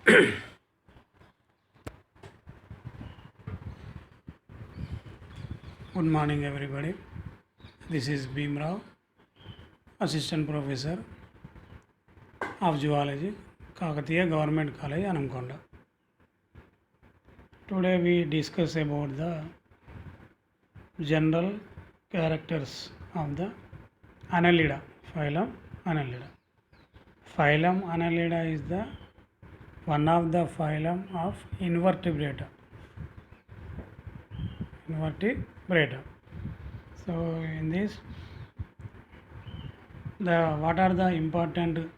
Good morning, everybody. This is Bhim Rao, Assistant Professor of Zoology, Kakatiya Government College, Anamkonda. Today we discuss about the general characters of the Annelida, phylum Annelida. Phylum Annelida is the one of the phylum of invertebrata. Invertebrata. So in this, what are the important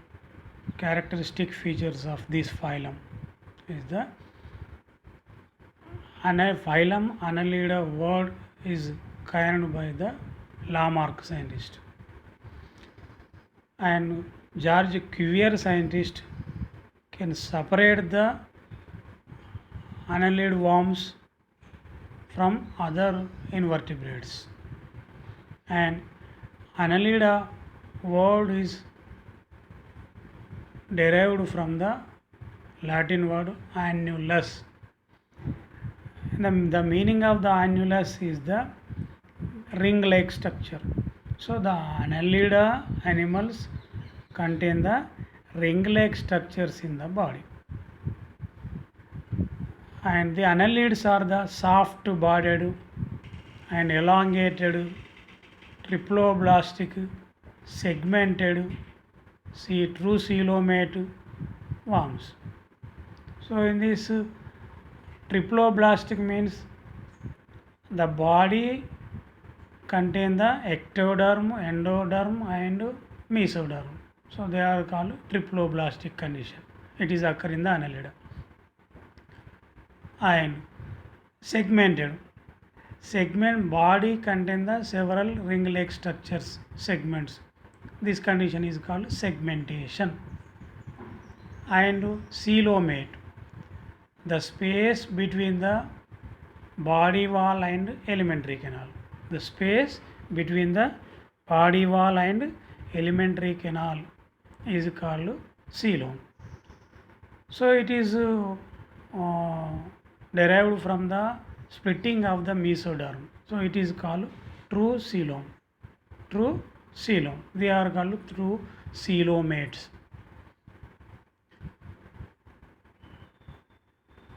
characteristic features of this phylum is the phylum Annelida word is coined by the Lamarck scientist, and George Cuvier scientist can separate the annelid worms from other invertebrates, and Annelida word is derived from the Latin word annulus. The meaning of the annulus is the ring-like structure. So the Annelida animals contain the ring-like structures in the body, and the annelids are the soft-bodied and elongated, triploblastic, segmented, true coelomate worms. So in this triploblastic means the body contain the ectoderm, endoderm and mesoderm. So they are called triploblastic condition. It is occur in the Annelida. And segmented. Segment body contain the several ring-like structures, segments. This condition is called segmentation. And coelomate. The space between the body wall and alimentary canal. The space between the body wall and alimentary canal is called coelom. So it is derived from the splitting of the mesoderm. So it is called true coelom. True coelom. They are called true coelomates.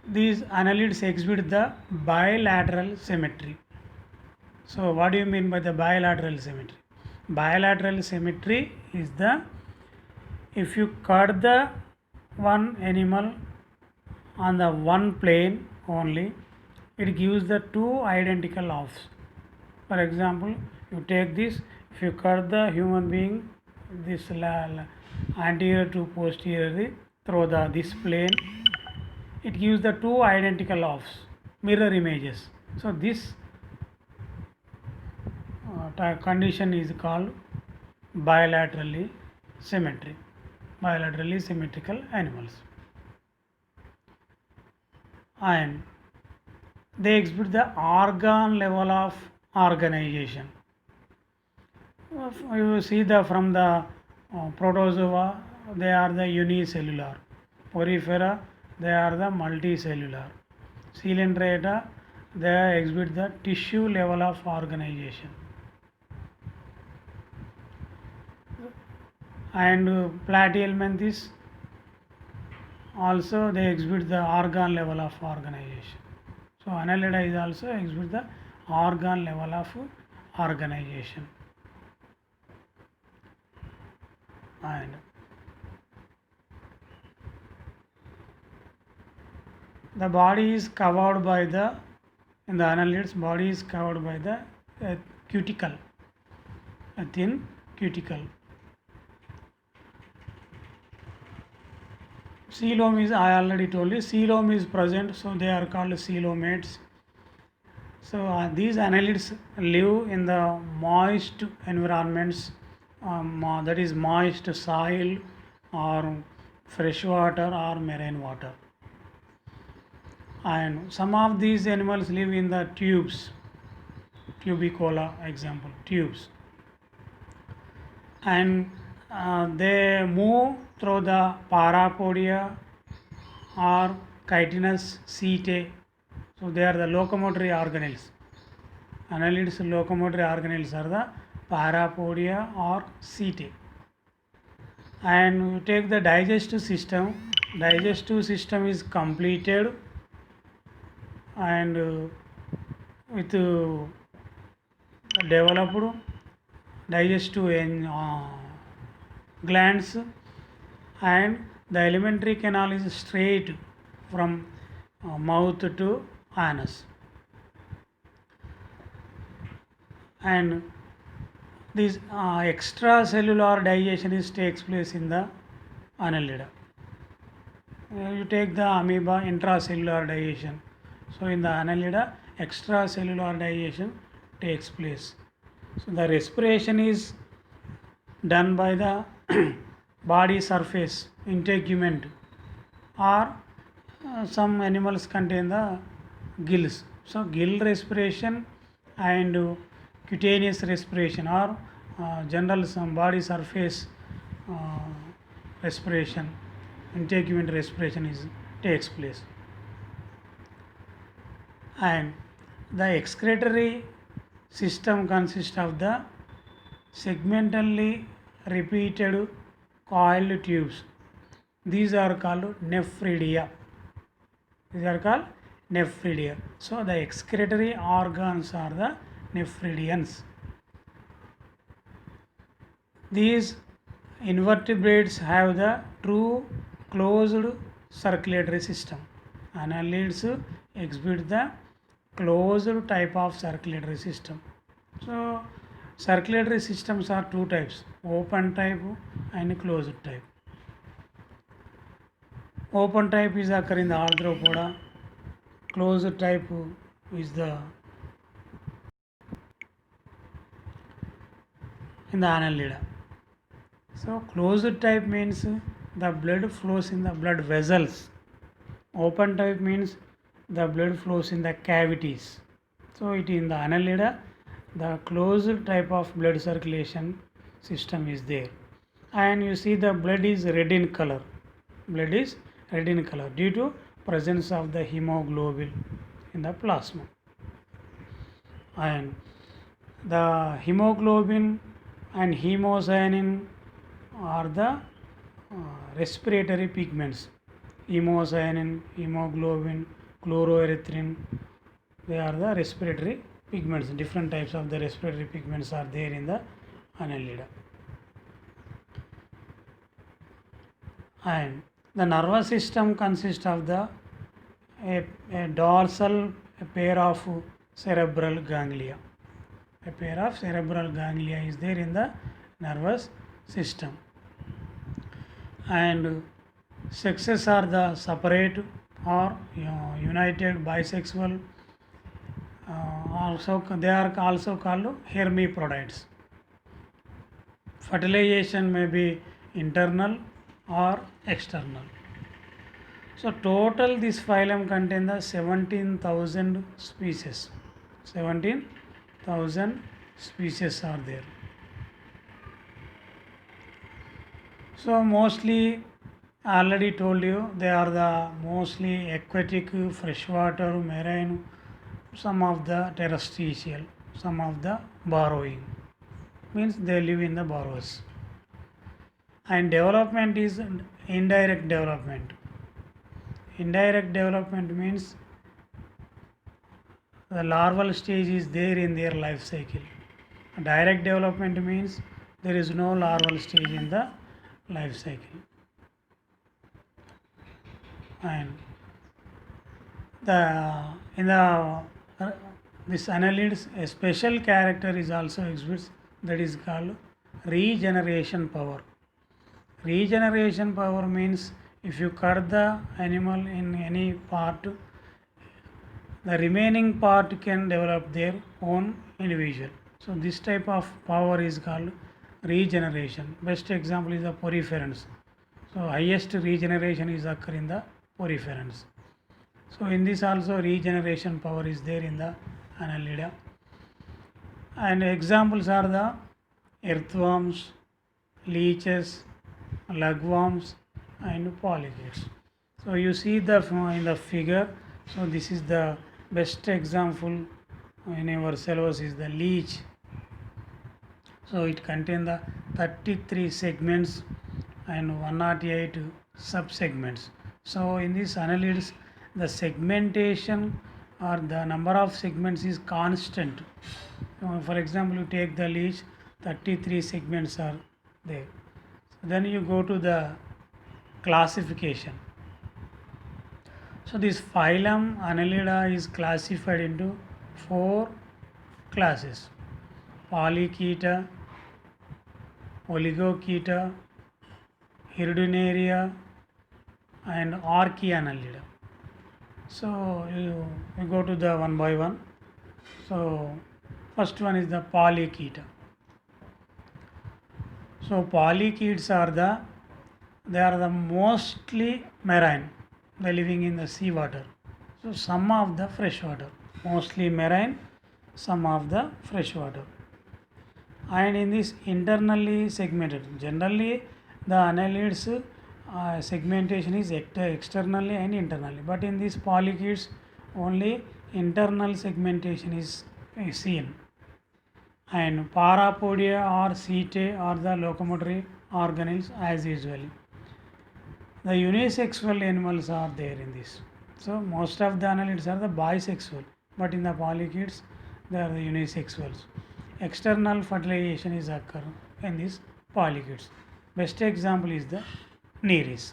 These annelids exhibit the bilateral symmetry. So what do you mean by the bilateral symmetry? Bilateral symmetry is the, if you cut the one animal on the one plane only, it gives the two identical halves. For example, you take this, if you cut the human being this anterior to posterior through this plane, it gives the two identical halves, mirror images. So this condition is called bilaterally symmetry, bilaterally symmetrical animals, and they exhibit the organ level of organization. You see the from the protozoa, they are the unicellular. Porifera, they are the multicellular. Coelenterata, they exhibit the tissue level of organization. And Platyhelminthes also they exhibit the organ level of organization. So Annelida is also exhibit the organ level of organization. And the body is covered by the, in the annelids, body is covered by the cuticle, a thin cuticle. Coelom is, I already told you, coelom is present, so they are called coelomates. So these annelids live in the moist environments, that is moist soil or fresh water or marine water. And some of these animals live in the tubes, tubicola example, tubes, and they move through the parapodia or chitinous setae. So they are the locomotory organelles. Annelids locomotory organelles are the parapodia or setae. And you take the digestive system. Digestive system is completed and with developed digestive glands, and the alimentary canal is straight from mouth to anus, and this extracellular digestion is takes place in the annelida. You take the amoeba, intracellular digestion. So in the annelida, extracellular digestion takes place. So the respiration is done by the body surface integument, or some animals contain the gills. So gill respiration and cutaneous respiration, or general some body surface uh, respiration, integument respiration is takes place. And the excretory system consists of the segmentally repeated coiled tubes. These are called nephridia. These are called nephridia. So the excretory organs are the nephridians. These invertebrates have the true closed circulatory system. Annelids exhibit the closed type of circulatory system. So circulatory systems are two types: open type and closed type. Open type is occur in the arthropoda. Closed type is the in the annelida. So closed type means the blood flows in the blood vessels. Open type means the blood flows in the cavities. So it in the annelida, the closed type of blood circulation system is there. And you see the blood is red in color. Blood is red in color due to presence of the hemoglobin in the plasma. And the hemoglobin and hemocyanin are the respiratory pigments. Hemocyanin, hemoglobin, chloroerythrin, they are the respiratory pigments. Different types of the respiratory pigments are there in the annelida. And the nervous system consists of the a dorsal pair of cerebral ganglia. A pair of cerebral ganglia is there in the nervous system. And sexes are the separate or united bisexual. Also they are also called hermaphrodites. Fertilization may be internal or external. So total this phylum contains the 17,000 species. 17,000 species are there. So mostly I already told you they are the mostly aquatic, freshwater, marine, some of the terrestrial, some of the burrowing. Means they live in the burrows. And development is indirect development. Indirect development means the larval stage is there in their life cycle. Direct development means there is no larval stage in the life cycle. And this annelids a special character is also exhibits, that is called regeneration power. Regeneration power means if you cut the animal in any part, the remaining part can develop their own individual. So this type of power is called regeneration. Best example is the poriferans. So highest regeneration is occur in the poriferans. So in this also regeneration power is there in the annelida. And examples are the earthworms, leeches, lugworms and polychaetes. So you see the in the figure. So this is the best example in our syllabus is the leech. So it contains the 33 segments and 108 subsegments. So in this annelids, the segmentation or the number of segments is constant. For example, you take the leech, 33 segments are there. So then you go to the classification. So this phylum Annelida is classified into 4 classes: Polychaeta, Oligochaeta, Hirudinaria, and Archaeannelida. So you go to the one by one. So first one is the Polychaeta. So polychaetes they are the mostly marine. They living in the seawater. So some of the freshwater, mostly marine, some of the freshwater. And in this internally segmented, generally the annelids segmentation is externally and internally, but in these polychaetes only internal segmentation is seen. And parapodia or setae are the locomotory organelles as usually. The unisexual animals are there in this. So most of the annelids are the bisexual, but in the polychaetes they are the unisexuals. External fertilization is occur in these polychaetes. Best example is the Nereis.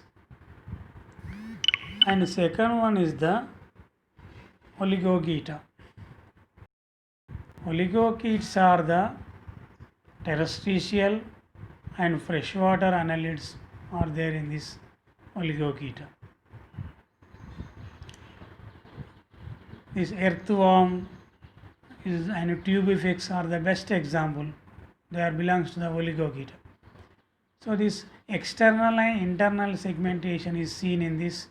And the second one is the Oligochaeta. Oligochaetes are the terrestrial and freshwater annelids are there in this Oligochaeta. This earthworm and tubifex are the best example. They are belongs to the Oligochaeta. So this external and internal segmentation is seen in this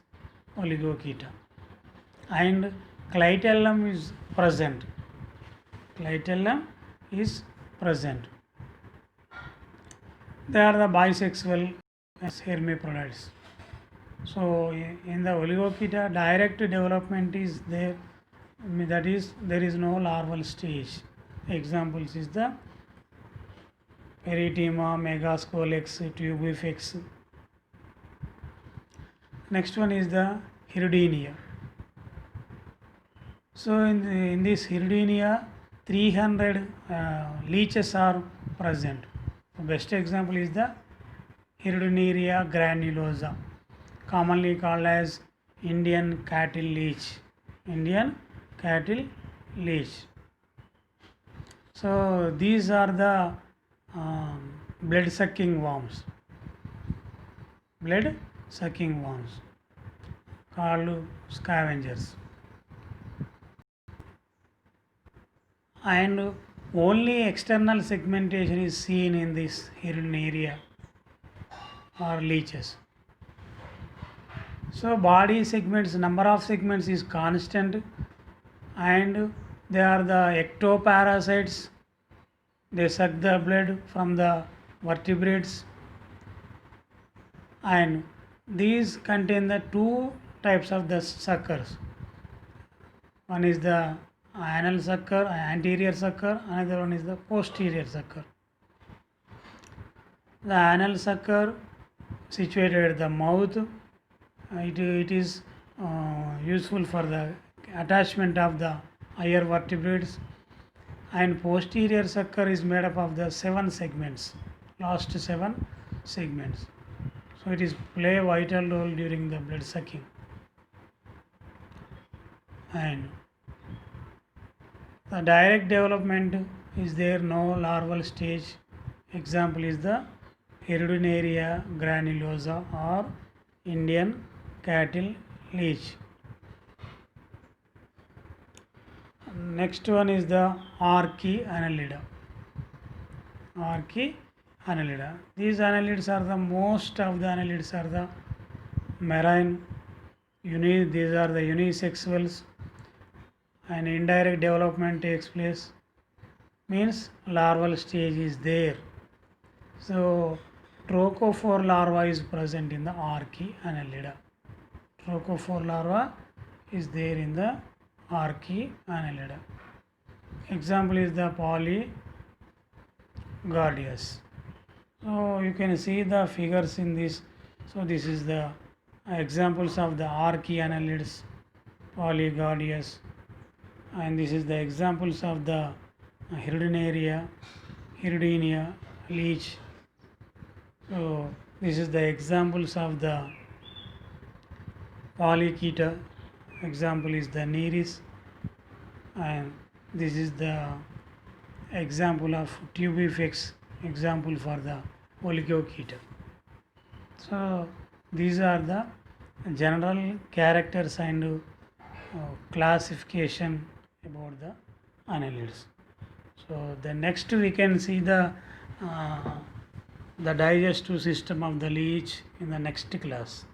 Oligochaeta. And clitellum is present. Clitellum is present. They are the bisexual hermaphrodites. So in the Oligochaeta, direct development is there. That is, there is no larval stage. Examples is the Peritema, Megascolex, Tubifex. Next one is the Hirudinea. So in this Hirudinea, 300 leeches are present. The best example is the Hirudinaria granulosa, commonly called as Indian cattle leech. Indian cattle leech. So these are the blood sucking worms. Blood sucking worms called scavengers. And only external segmentation is seen in this Hirudinaria or leeches. So body segments, number of segments is constant, and they are the ectoparasites. They suck the blood from the vertebrates, and these contain the 2 types of the suckers. One is the anal sucker, anterior sucker, another one is the posterior sucker. The anal sucker situated at the mouth, it is useful for the attachment of the higher vertebrates, and posterior sucker is made up of the 7 segments, last 7 segments. So it is play a vital role during the blood sucking. And the direct development is there, no larval stage. Example is the Hirudinaria granulosa or Indian cattle leech. Next one is the Archaeannelida. Archaeannelida. These annelids are the most of the annelids are the marine. These are the unisexuals, and indirect development takes place. Means larval stage is there. So trochophore larva is present in the Archaeannelida. Roquefort larva is there in the Archaeannelida. Example is the Polygardius. So you can see the figures in this. So this is the examples of the Archaeannelids, Polygardius, and this is the examples of the Hirudinea, leech. So this is the examples of the Polychaeta. Example is the Nereis, and this is the example of Tubifex. Example for the Oligochaeta. So these are the general characters and classification about the annelids. So the next we can see the digestive system of the leech in the next class.